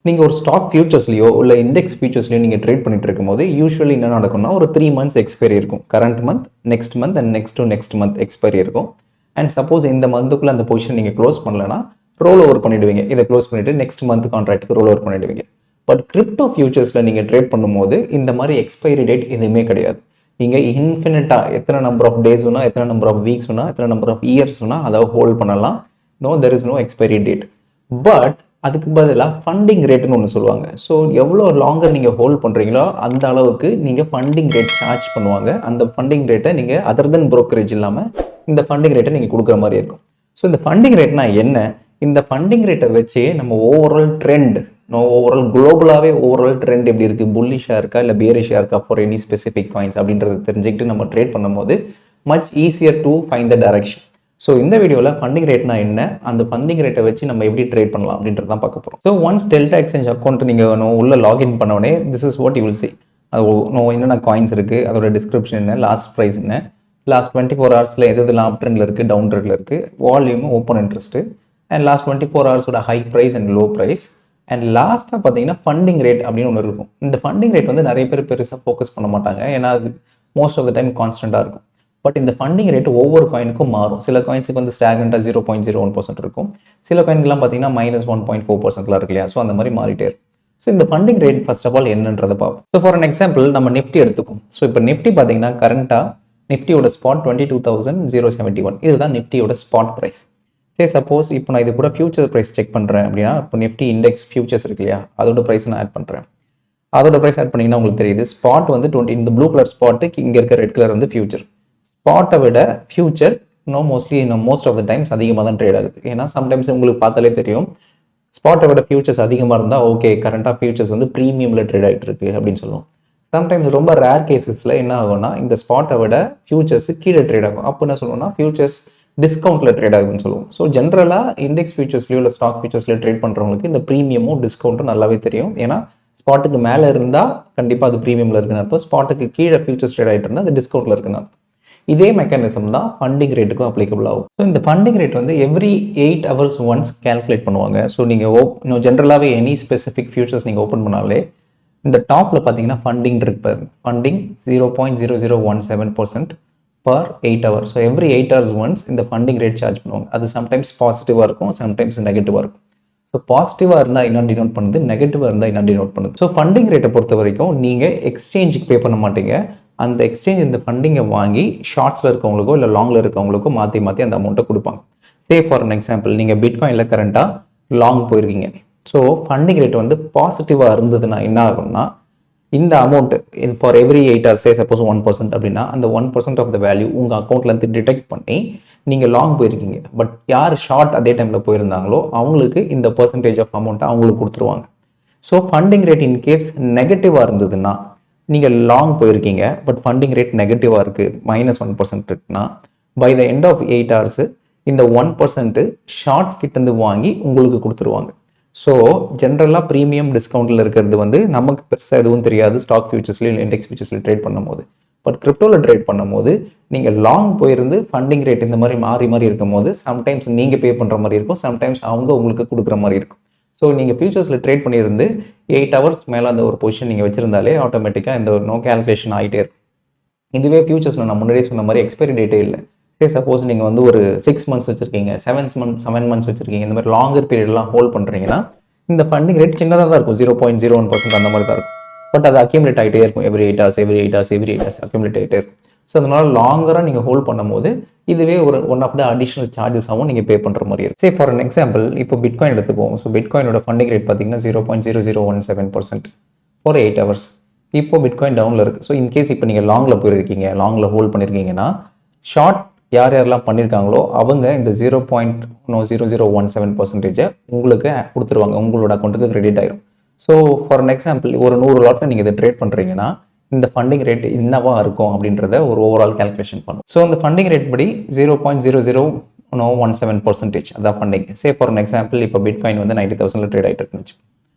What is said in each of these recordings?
நீங்கள் ஒரு ஸ்டாக் ஃபியூச்சர்ஸ்லையோ இல்லை இண்டெக்ஸ் ஃபியூச்சர்ஸ்லையோ நீங்கள் ட்ரேட் பண்ணிட்டு இருக்கும்போது யூஸ்வலி என்ன நடக்கும்னா ஒரு 3 months எக்ஸ்பைரி இருக்கும். Current month, next month and next month expiry இருக்கும். அண்ட் சப்போஸ் இந்த மந்த்துக்குள்ளே அந்த பொசிஷன் நீங்கள் க்ளோஸ் பண்ணலன்னா ரோல் ஓவர் பண்ணிடுவீங்க. இதை க்ளோஸ் பண்ணிவிட்டு நெக்ஸ்ட் மந்த் கான்ட்ராக்ட்டுக்கு ரோல் ஓவர் பண்ணிடுவீங்க. பட் கிரிப்டோ ஃபியூச்சர்ஸில் நீங்கள் ட்ரேட் பண்ணும்போது இந்த மாதிரி எக்ஸ்பைரி டேட் எதுவுமே கிடையாது. நீங்கள் இன்ஃபினிட்டாக எத்தனை நம்பர் ஆஃப் டேஸ் வேணா, எத்தனை நம்பர் ஆஃப் வீக்ஸ் வேணா, எத்தனை நம்பர் ஆஃப் இயர்ஸ் வேணா அதை ஹோல்ட் பண்ணலாம். There is no expiry date. But அதுக்கு பதிலாக ஃபண்டிங் ரேட்டுன்னு ஒன்று சொல்லுவாங்க. ஸோ எவ்வளோ லாங்கர் நீங்கள் ஹோல்ட் பண்ணுறீங்களோ அந்த அளவுக்கு நீங்கள் ஃபண்டிங் ரேட் சார்ஜ் பண்ணுவாங்க. அந்த ஃபண்டிங் ரேட்டை நீங்கள் அதர் தென் ப்ரோக்கரேஜ் இல்லாமல் இந்த ஃபண்டிங் ரேட்டை நீங்கள் கொடுக்குற மாதிரி இருக்கும். ஸோ இந்த ஃபண்டிங் ரேட்னா என்ன? இந்த ஃபண்டிங் ரேட்டை வச்சு நம்ம ஓவரால் ட்ரெண்ட், ஓவரால் குளோபலாகவே ஓவரால் ட்ரெண்ட் எப்படி இருக்குது, புல்லிஷாக இருக்கா இல்லை பேரிஷாக இருக்கா ஃபார் எனி ஸ்பெசிஃபிக் காயின்ஸ் அப்படின்றத தெரிஞ்சுக்கிட்டு நம்ம ட்ரேட் பண்ணும்போது much easier to find the direction. So இந்த வீடியோவில் ஃபண்டிங் ரேட்னா என்ன, அந்த ஃபண்டிங் ரேட்டை வச்சு நம்ம எப்படி ட்ரேட் பண்ணலாம் அப்படின்றது தான் பார்க்க போகிறோம். So once delta exchange account நீங்கள் உள்ள லாகின் பண்ணோடனே this is what you will see. அது என்னென்ன காயின்ஸ் இருக்குது, அதோட டிஸ்கிரிப்ஷன் என்ன, லாஸ்ட் ப்ரைஸ் என்ன, லாஸ்ட் 24 ஹவர்ஸில் எதெல்லாம் அப் ட்ரெண்டில் இருக்குது, டவுன் ட்ரெண்டில் இருக்குது, volume, open interest, and last 24 ஹவர்ஸோட high price and low price, and லாஸ்ட்டாக பார்த்தீங்கன்னா ஃபண்டிங் ரேட் அப்படின்னு ஒன்று இருக்கும். இந்த ஃபண்டிங் ரேட் வந்து நிறைய பேர் பெருசாக ஃபோக்கஸ் பண்ண மாட்டாங்க, ஏன்னா அது மோஸ்ட் ஆஃப் த டைம் கான்ஸ்டண்ட்டாக இருக்கும். பட் இந்த ஃபண்டிங் ரேட் ஒவ்வொரு காயினுக்கும் மாறும். சில காயின்ஸுக்கு வந்து ஸ்டாக்னட்டாக 0.01% இருக்கும். சில காயின்கெலாம் பார்த்தீங்கன்னா -1.4% இருக்கு இல்லையா? ஸோ அந்த மாதிரி மாறிட்டே இருக்கும். ஸோ இந்த funding rate first of all என்னன்றதை பார்ப்போம். ஸோ ஃபார் அன் எக்ஸாம்பிள் நம்ம நிஃப்டி எடுத்துக்கும். ஸோ இப்போ நிஃப்டி பார்த்தீங்கன்னா கரண்ட்டாக நிஃப்டியோட ஸ்பாட் 22,071. இதுதான் நிஃப்டியோட ஸ்பாட் ப்ரைஸ். சரி, சப்போஸ் இப்போ நான் இது கூட ஃபியூச்சர் ப்ரைஸ் செக் பண்ணுறேன் அப்படின்னா, இப்போ நிஃப்டி இண்டெக்ஸ் ஃபியூச்சர்ஸ் இருக்கு இல்லையா, அதோட ப்ரைஸ் நான் ஆட் பண்ணுறேன். அதோட ப்ரைஸ் ஆட் பண்ணிங்கன்னா உங்களுக்கு தெரியுது ஸ்பாட் வந்து 20, இந்த ப்ளூ கலர் ஸ்பாட்டுக்கு இங்கே இருக்க ரெட் கலர் வந்து ஃபியூச்சர். ஸ்பாட்டை விட future most of the times அதிகமாக தான் ட்ரேட் ஆகுது. ஏன்னா சம்டைம்ஸ் உங்களுக்கு பார்த்தாலே தெரியும், ஸ்பாட்டை விட ஃபியூச்சர்ஸ் அதிகமாக இருந்தால் ஓகே, கரண்ட்டாக ஃபியூச்சர்ஸ் வந்து ப்ரீமியமில் ட்ரேட் ஆகிட்டு இருக்கு அப்படின்னு சொல்லுவோம். சம்டைம்ஸ் ரொம்ப ரேர் கேசஸில் என்ன ஆகும்னா இந்த ஸ்பாட்டை விட ஃபியூச்சர்ஸ் கீழே ட்ரேட் ஆகும். அப்போ என்ன சொல்லுவோம்னா ஃபியூச்சர்ஸ் டிஸ்கவுண்ட்டில் ட்ரேட் ஆகுதுன்னு சொல்லுவோம். ஸோ ஜென்ரலாக இண்டெக்ஸ் ஃபியூச்சர்ஸ்லையோ இல்லை ஸ்டாக் ஃபியூச்சர்ஸ்லையோ ட்ரேட் பண்ணுறவங்களுக்கு இந்த ப்ரீமியமும் டிஸ்கவுண்ட்டும் நல்லாவே தெரியும். ஏன்னா ஸ்பாட்டுக்கு மேலே இருந்தால் கண்டிப்பாக அது ப்ரீமியமில் இருக்குன்னு அர்த்தம், ஸ்பாட்டுக்கு கீழே ஃபியூச்சர்ஸ் ட்ரேட் ஆகிட்டு இருந்தால் அது டிஸ்கவுண்ட்டில் இருக்குன்னு அர்த்தம். இதே மெக்கானிசம் தான் ஃபண்டிங் ரேட்டுக்கும் அப்ளிகபிள் ஆகும். ஸோ இந்த ஃபண்டிங் ரேட் வந்து எவ்ரி 8 hours ஒன்ஸ் கேல்குலேட் பண்ணுவாங்க. ஸோ நீங்கள் ஜென்ரலாகவே எனி ஸ்பெசிஃபிக் ஃபியூச்சர்ஸ் நீங்கள் ஓப்பன் பண்ணாலே இந்த டாப்பில் பார்த்தீங்கன்னா ஃபண்டிங் இருக்கு. Funding 0.0017% per 8 hours. So every 8 hours once இந்த ஃபண்டிங் ரேட் சார்ஜ் பண்ணுவாங்க. அது சம்டைம்ஸ் பாசிட்டிவாக இருக்கும், சம்டைம்ஸ் நெகட்டிவாக இருக்கும். ஸோ பாசிட்டிவாக இருந்தால் என்ன டினோட் பண்ணுது, நெகட்டிவாக இருந்தால் என்ன டினோட் பண்ணுது. ஸோ ஃபண்டிங் ரேட்டை பொறுத்த வரைக்கும் நீங்கள் எக்ஸ்சேஞ்சுக்கு பே பண்ண மாட்டீங்க. அந்த எக்ஸ்சேஞ்ச் இந்த ஃபண்டிங்கை வாங்கி ஷார்ட்ஸில் இருக்கவங்களுக்கோ இல்லை லாங்கில் இருக்கவங்களுக்கோ மாற்றி அந்த அமௌண்ட்டை கொடுப்பாங்க. ஃபார் அன் எக்ஸாம்பிள் நீங்கள் பிட்காயினில் கரண்ட்டாக லாங் போயிருக்கீங்க. ஸோ ஃபண்டிங் ரேட் வந்து பாசிட்டிவாக இருந்ததுன்னா என்ன ஆகும்னா இந்த amount for every 8 hours suppose 1% அப்படின்னா அந்த 1% ஆஃப் த வேல்யூ உங்கள் அக்கௌண்ட்லேருந்து டிடெக்ட் பண்ணி நீங்கள் லாங் போயிருக்கீங்க. பட் யார் ஷார்ட் அதே டைமில் போயிருந்தாங்களோ அவங்களுக்கு இந்த பர்சன்டேஜ் ஆஃப் அமௌண்ட்டை அவங்களுக்கு கொடுத்துருவாங்க. ஸோ ஃபண்டிங் ரேட் இன்கேஸ் நெகட்டிவாக இருந்ததுன்னா, நீங்கள் லாங் போயிருக்கீங்க பட் ஃபண்டிங் ரேட் நெகட்டிவாக இருக்குது, -1% இருக்குன்னா, by the end of 8 hours இந்த 1% ஷார்ட்ஸ் கிட்டேருந்து வாங்கி உங்களுக்கு கொடுத்துருவாங்க. ஸோ ஜென்ரலாக ப்ரீமியம் டிஸ்கவுண்ட்டில் இருக்கிறது வந்து நமக்கு பெருசாக எதுவும் தெரியாது ஸ்டாக் ஃபியூச்சர்ஸ்லையும் இல்லை இண்டெக்ஸ் ஃபியூச்சர்ஸ்லையும் ட்ரேட் பண்ணும்போது. பட் கிரிப்டோவில் ட்ரேட் பண்ணும்போது நீங்கள் லாங் போயிருந்து ஃபண்டிங் ரேட் இந்த மாதிரி மாறி இருக்கும் போது சம்டைம்ஸ் நீங்கள் பே பண்ணுற மாதிரி இருக்கும், சம்டைம்ஸ் அவங்க உங்களுக்கு கொடுக்குற மாதிரி இருக்கும். ஸோ நீங்கள் ஃபியூச்சர்ஸில் ட்ரேட் பண்ணியிருந்து 8 hours மேலே அந்த ஒரு பொசிஷன் நீங்கள் வச்சுருந்தாலே ஆட்டோமேட்டிக்காக இந்த கேல்குலேஷன் ஆகிட்டே இருக்கும். இதுவே ஃபியூச்சர்ஸில் நான் முன்னாடியே சொன்ன மாதிரி எக்ஸ்பைரி டேட்டே இல்லை. சப்போஸ் நீங்கள் வந்து ஒரு 6 months வச்சுருக்கீங்க, 7 months வச்சுருக்கீங்க, இந்த மாதிரி லாங்கர் பீரியட்லாம் ஹோல்ட் பண்ணுறீங்கன்னா இந்த ஃபண்டிங் ரேட் சின்னதாக தான் இருக்கும், 0.01% அந்த மாதிரி தான் இருக்கும். பட் அது அக்யூமுலேட் ஆகிட்டே இருக்கும் எவ்ரி 8 hours அக்யூமுலேட் ஆகிட்டே இருக்கும். ஸோ அதனால் லாங்கராக நீங்கள் ஹோல்ட் பண்ணும்போது இதுவே ஒன் ஆஃப் த அடிஷ்னல் சார்ஜஸாகவும் நீங்கள் பே பண்ணுற மாதிரி இருக்கும். ஃபார் அன் எக்ஸாம்பிள் இப்போ பிட்காயின் எடுத்துப்போம். ஸோ பிட்காயினோட ஃபண்டிங் ரேட் பார்த்தீங்கன்னா 0.0017% ஃபார் 8 hours. இப்போ பிட்காயின் டவுனில் இருக்குது. ஸோ இன்கேஸ் இப்போ நீங்கள் லாங்கில் போயிருக்கீங்க, லாங்கில் ஹோல்ட் பண்ணியிருக்கீங்கன்னா ஷார்ட் யாரெல்லாம் பண்ணியிருக்காங்களோ அவங்க இந்த 0.0017% உங்களுக்கு கொடுத்துருவாங்க, உங்களோட அக்கௌண்ட்டுக்கு கிரெடிட் ஆயிரும். ஸோ ஃபார் அன் எக்ஸாம்பிள் ஒரு 100 லாட்டில் நீங்கள் இதை ட்ரேட் பண்ணுறீங்கன்னா இந்த ஃபண்டிங் ரேட் என்னவா இருக்கும் அப்படின்றத ஒரு ஓவரால் கேல்குலேஷன் பண்ணும். ஸோ இந்த ஃபண்டிங் ரேட் படி 0.0017% அதான் ஃபண்டிங். ஃபார் அன் எக்ஸாம்பிள் இப்போ பிட்காயின் வந்து 90,000 ட்ரேட் ஆகிட்டு இருக்குன்னு வச்சு,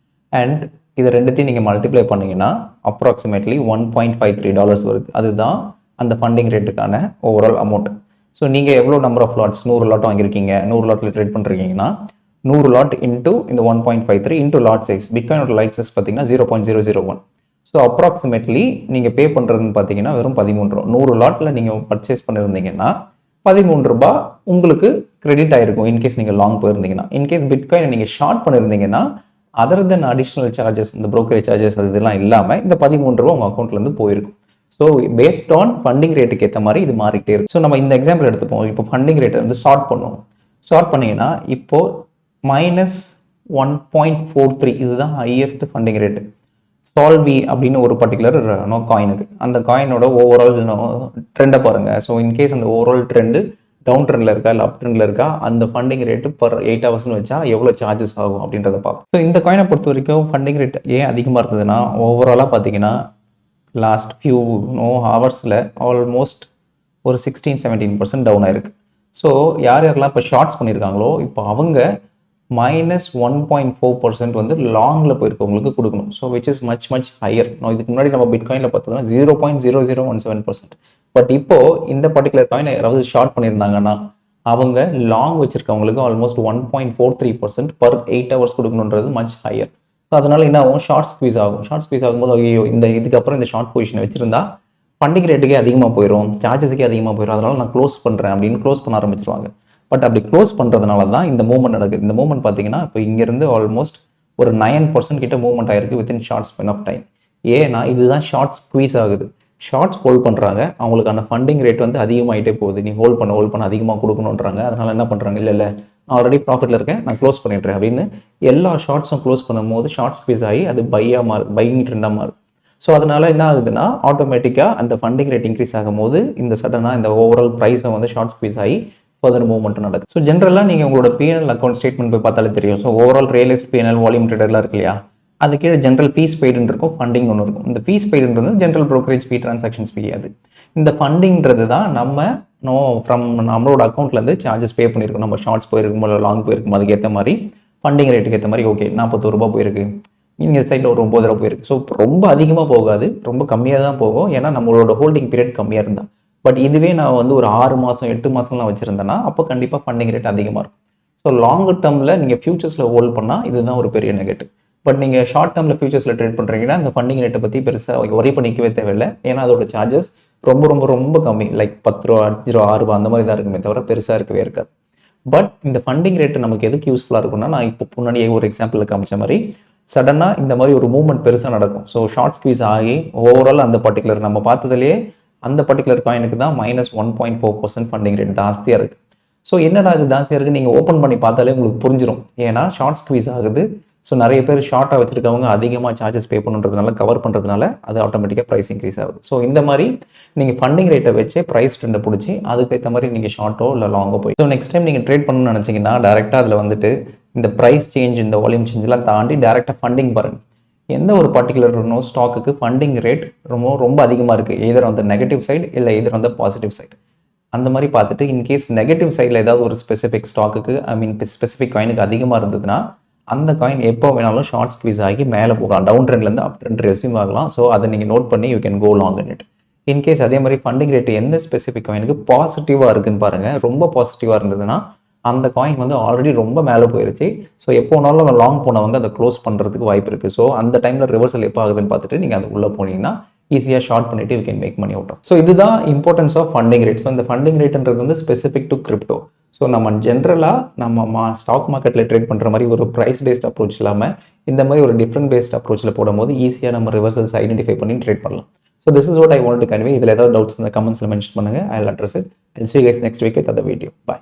அண்ட் இது ரெண்டுத்தையும் நீங்கள் மல்டிப்ளை பண்ணிங்கன்னா அப்ராக்சிமேட்லி $1.53 வருது. அதுதான் அந்த ஃபண்டிங் ரேட்டுக்கான ஓவரால் அமௌண்ட். ஸோ நீங்கள் எவ்வளோ நம்பர் ஆஃப் லாட்ஸ் 100 லாட் வாங்கியிருக்கீங்க, 100 லாட்டில் ட்ரேட் பண்ணுறீங்கன்னா 100 லாட் இன்ட்டு இந்த 1.53 இன்ட்டு லாட் சைஸ். பிட்காயினோட லாட் சைஸ் பார்த்தீங்கன்னா 0.001. ஸோ அப்ராக்சிமேட்லி நீங்கள் பே பண்ணுறதுன்னு பார்த்தீங்கன்னா வெறும் 13 ரூபா. 100 லாட்டில் நீங்கள் பர்ச்சேஸ் பண்ணியிருந்தீங்கன்னா 13 ரூபா உங்களுக்கு கிரெடிட் ஆகிருக்கும் இன்கேஸ் நீங்கள் லாங் போயிருந்தீங்கன்னா. இன்கேஸ் பிட்காயினை நீங்கள் ஷார்ட் பண்ணியிருந்தீங்கன்னா அதர் தென் அடிஷ்னல் சார்ஜஸ், இந்த ப்ரோக்கரேஜ் சார்ஜஸ் அது இதெல்லாம் இல்லாமல் இந்த 13 ரூபா உங்கள் அக்கௌண்ட்லேருந்து போயிருக்கும். ஸோ பேஸ்ட் ஆன் ஃபண்டிங் ரேட்டுக்கு ஏற்ற மாதிரி இது மாறிட்டே இருக்கும். ஸோ நம்ம இந்த எக்ஸாம்பிள் எடுத்துப்போம். இப்போ ஃபண்டிங் ரேட்டை வந்து ஷார்ட் பண்ணுவோம். ஷார்ட் பண்ணிங்கன்னா இப்போது -1.43 இதுதான் ஹையஸ்ட் ஃபண்டிங் ரேட்டு. சால்வி அப்படின்னு ஒரு பர்டிகுலர் காயினுக்கு, அந்த காயினோட ஓவரால் ட்ரெண்டை பாருங்கள். ஸோ இன்கேஸ் அந்த ஓவரால் ட்ரெண்டு டவுன் ட்ரெண்டில் இருக்கா இல்லை அப் ட்ரெண்டில் இருக்கா, அந்த ஃபண்டிங் ரேட்டு பர் 8 ஹவர்ஸ்னு வச்சா எவ்வளோ சார்ஜஸ் ஆகும் அப்படின்றத பார்ப்போம். ஸோ இந்த காயினை பொறுத்த வரைக்கும் ஃபண்டிங் ரேட் ஏன் அதிகமாக இருந்ததுன்னா, ஓவராலாக பார்த்தீங்கன்னா லாஸ்ட் ஃபியூ ஹவர்ஸில் ஆல்மோஸ்ட் ஒரு 16-17% டவுன் ஆயிருக்கு. ஸோ யாரெல்லாம் இப்போ ஷார்ட்ஸ் பண்ணியிருக்காங்களோ இப்போ அவங்க -1.4% வந்து லாங்கில் போயிருக்கவங்களுக்கு கொடுக்கணும். So which is much higher. இதுக்கு முன்னாடி நம்ம பிட்காயினில் பார்த்தோம்னா 0.0017%. பட் இப்போது இந்த பர்டிகுலர் காயின் யாராவது ஷார்ட் பண்ணியிருந்தாங்கன்னா அவங்க லாங் வச்சிருக்கவங்களுக்கு ஆல்மோஸ்ட் 1.43% பர் 8 ஹவர்ஸ் கொடுக்கணுன்றது மச் ஹையர். ஸோ அதனால என்ன ஆகும், ஷார்ட் ஸ்குவீஸ் ஆகும். ஷார்ட் ஸ்குவீஸ் ஆகும்போது ஐயோ இதுக்கப்புறம் இந்த ஷார்ட் பொசிஷனை வச்சிருந்தா ஃபண்டிங் ரேட்டுக்கே அதிகமாக போயிடும், சார்ஜஸுக்கே அதிகமாக போயிடும், அதனால நான் க்ளோஸ் பண்ணுறேன் அப்படின்னு க்ளோஸ் பண்ண ஆரம்பிச்சிருவாங்க. பட் அப்படி க்ளோஸ் பண்ணுறதுனால தான் இந்த மூவ்மெண்ட் நடக்குது. இந்த மூவ்மெண்ட் பார்த்தீங்கன்னா இப்போ இங்கேருந்து ஆல்மோஸ்ட் ஒரு 9% கிட்ட மூவ்மெண்ட் ஆயிருக்கு within short span of time. ஏன்னா இதுதான் ஷார்ட் ஸ்குவீஸ் ஆகுது. ஷார்ட்ஸ் ஹோல்ட் பண்ணுறாங்க, அவங்களுக்கான ஃபண்டிங் ரேட் வந்து அதிகமாகிட்டே போகுது. நீ ஹோல்ட் பண்ண அதிகமாக கொடுக்கணுன்றாங்க. அதனால் என்ன பண்ணுறாங்க, இல்லை நான் ஆல்ரெடி ப்ராஃபிட்டில் இருக்கேன், நான் க்ளோஸ் பண்ணிடுறேன் அப்படின்னு எல்லா ஷார்ட்ஸும் க்ளோஸ் பண்ணும்போது ஷார்ட் ஸ்குவீஸ் ஆகி அது பையிங் ட்ரெண்டாக மாறுது. ஸோ அதனால் என்ன ஆகுதுன்னா ஆட்டோமேட்டிக்காக அந்த ஃபண்டிங் ரேட் இன்க்ரீஸ் ஆகும்போது இந்த சடனாக இந்த ஓவரால் ப்ரைஸை வந்து ஷார்ட் ஸ்குவீஸ் ஆகி ஃபர்தர் மூவ்மெண்ட் நடக்குது. ஸோ ஜென்ரலாக நீங்கள் உங்களோட பிஎன்எல் அக்கௌண்ட் ஸ்டேட்மெண்ட் போய் பார்த்தாலே தெரியும். So overall realised PNL volume ட்ரேடர்லாம் இருக்கு இல்லையா, அது கீழே ஜென்ரல் ஃபீஸ் பெய்டுன்னு இருக்கும், ஃபண்டிங் ஒன்று இருக்கும். இந்த ஃபீஸ் பெய்டுன்றது ஜென்ரல் ப்ரோக்கரேஜ் ஃபீ, டிரான்சாக்ஷன்ஸ் ஃபீ. அது இந்த ஃபண்டிங்கிறது தான் நம்மளோட அக்கௌண்ட்லேருந்து சார்ஜஸ் பே பண்ணியிருக்கோம். நம்ம ஷார்ட்ஸ் போயிருக்கும் இல்லை லாங் போயிருக்கும், அதுக்கேற்ற மாதிரி ஃபண்டிங் ரேட்டுக்கு ஏற்ற மாதிரி ஓகே 40 ரூபா போயிருக்கு, இந்த சைடில் ஒரு 9 ரூபா போயிருக்கு. ஸோ ரொம்ப அதிகமாக போகாது, ரொம்ப கம்மியாக தான் போகும். ஏன்னா நம்மளோட ஹோல்டிங் பீரியட் கம்மியாக இருந்தால். பட் இதுவே நான் வந்து ஒரு 6 மாதம் 8 மாதம்லாம் வச்சுருந்தேன்னா அப்போ கண்டிப்பாக ஃபண்டிங் ரேட் அதிகமாக இருக்கும். ஸோ லாங் டேர்மில் நீங்கள் ஃபியூச்சர்ஸில் ஹோல்ட் பண்ணால் இதுதான் ஒரு பெரிய நெகட்டிவ். பட் நீங்கள் ஷார்ட் டேர்மில் ஃபியூச்சர்ஸில் ட்ரேட் பண்ணுறீங்கன்னா இந்த ஃபண்டிங் ரேட்டை பற்றி பெருசாக ஒரி பண்ணிக்கவே தேவையில்லை. ஏன்னா அதோட சார்ஜஸ் ரொம்ப கம்மி, லைக் 10 ரூபா 5 ரூபா 6 ரூபா அந்த மாதிரி தான் இருக்குமே தவிர பெருசாக இருக்கவே இருக்காது. பட் இந்த ஃபண்டிங் ரேட்டு நமக்கு எதுக்கு யூஸ்ஃபுல்லாக இருக்கும்னா, நான் இப்போ முன்னாடியே ஒரு எக்ஸாம்பிளில் காமிச்ச மாதிரி சடனாக இந்த மாதிரி ஒரு மூவ்மெண்ட் பெருசாக நடக்கும். ஸோ ஷார்ட் ஸ்குவீஸ் ஆகி ஓவரால் அந்த பர்டிகுலர் நம்ம பார்த்ததுலேயே அந்த பர்டிகுலர் காயினுக்கு தான் -1.4% ஃபண்டிங் ரேட் ஜாஸ்தியாக இருக்குது. ஸோ என்னடா இது ஜாஸ்தியாக இருக்குது, நீங்கள் ஓப்பன் பண்ணி பார்த்தாலே உங்களுக்கு புரிஞ்சிடும். ஏன்னா ஷார்ட் ஸ்குவீஸ் ஆகுது. ஸோ நிறைய பேர் ஷார்ட்டாக வச்சுருக்கவங்க அதிகமாக சார்ஜஸ் பே பண்ணுறதுனால, கவர் பண்ணுறதுனால அது ஆட்டோமேட்டிக்காக ப்ரைஸ் இன்க்ரீஸ் ஆகுது. ஸோ இந்த மாதிரி நீங்கள் ஃபண்டிங் ரேட்டை வச்சு ப்ரைஸ் ட்ரெண்டை பிடிச்சி அதுக்கேற்ற மாதிரி நீங்கள் ஷார்ட்டோ இல்லை லாங்கோ போய் ஸோ நெக்ஸ்ட் டைம் நீங்கள் ட்ரேட் பண்ணணும்னு நினச்சிங்கன்னா டேரெக்டாக அதில் வந்துட்டு இந்த ப்ரைஸ் சேஞ்ச், இந்த வால்யூம் சேஞ்செலாம் தாண்டி டேரெக்டாக ஃபண்டிங் பாருங்கள். எந்த ஒரு பர்டிகுலர் ஸ்டாக்குக்கு ஃபண்டிங் ரேட் ரொம்ப அதிகமாக இருக்குது, எதர் வந்து நெகட்டிவ் சைடு இல்லை எதர் வந்து பாசிட்டிவ் சைடு, அந்த மாதிரி பார்த்துட்டு இன்கேஸ் நெகட்டிவ் சைடில் ஏதாவது ஒரு ஸ்பெசிஃபிக் ஸ்டாக்குக்கு ஸ்பெசிஃபிக் காயினுக்கு அதிகமாக இருந்ததுன்னா அந்த காயின் எப்போ வேணாலும் ஷார்ட் ஸ்குவீஸ் ஆகி மேலே போகலாம், டவுன் ட்ரெண்ட்லேருந்து அப் ட்ரெண்ட் ரெஸ்யூம் ஆகலாம். ஸோ அதை நீங்கள் நோட் பண்ணி you can go long in it. In case அதே மாதிரி ஃபண்டிங் ரேட் எந்த ஸ்பெசிஃபிக் காயினுக்கு பாசிட்டிவாக இருக்குன்னு பாருங்கள். ரொம்ப பாசிட்டிவாக இருந்ததுன்னா அந்த காயின் வந்து ஆல்ரெடி ரொம்ப மேலே போயிருச்சு. ஸோ எப்போ வேணாலும் நம்ம லாங் போனவங்க அதை க்ளோஸ் பண்ணுறதுக்கு வாய்ப்பு இருக்குது. ஸோ அந்த டைமில் ரிவர்சல் எப்போ ஆகுதுன்னு பார்த்துட்டு நீங்கள் அது உள்ளே போனீங்கன்னா ஈஸியாக ஷார்ட் பண்ணிவிட்டு you can make money out of. So இதுதான் importance of funding rate. So இந்த ஃபண்டிங் ரேட்ன்றது வந்து ஸ்பெசிஃபிக் டு கிரிப்டோ. ஸோ நம்ம ஜென்ரலாக நம்ம ஸ்டாக் மார்க்கெட்டில் ட்ரேட் பண்ணுற மாதிரி ஒரு ப்ரைஸ் பேஸ்ட் அப்ரோச் இல்லாமல் இந்த மாதிரி ஒரு டிஃப்ரெண்ட் பேஸ்ட் அப்ரோச்சில் போடும்போது ஈஸியாக நம்ம ரிவர்சல்ஸ் ஐடென்டிஃபை பண்ணி ட்ரேட் பண்ணலாம். So this is what I want to convey. இதில் ஏதாவது டவுட்ஸ் இந்த கமெண்ட்ஸில் மென்ஷன் பண்ணுங்கள். I will address it. I'll see you guys next week with other video. Bye.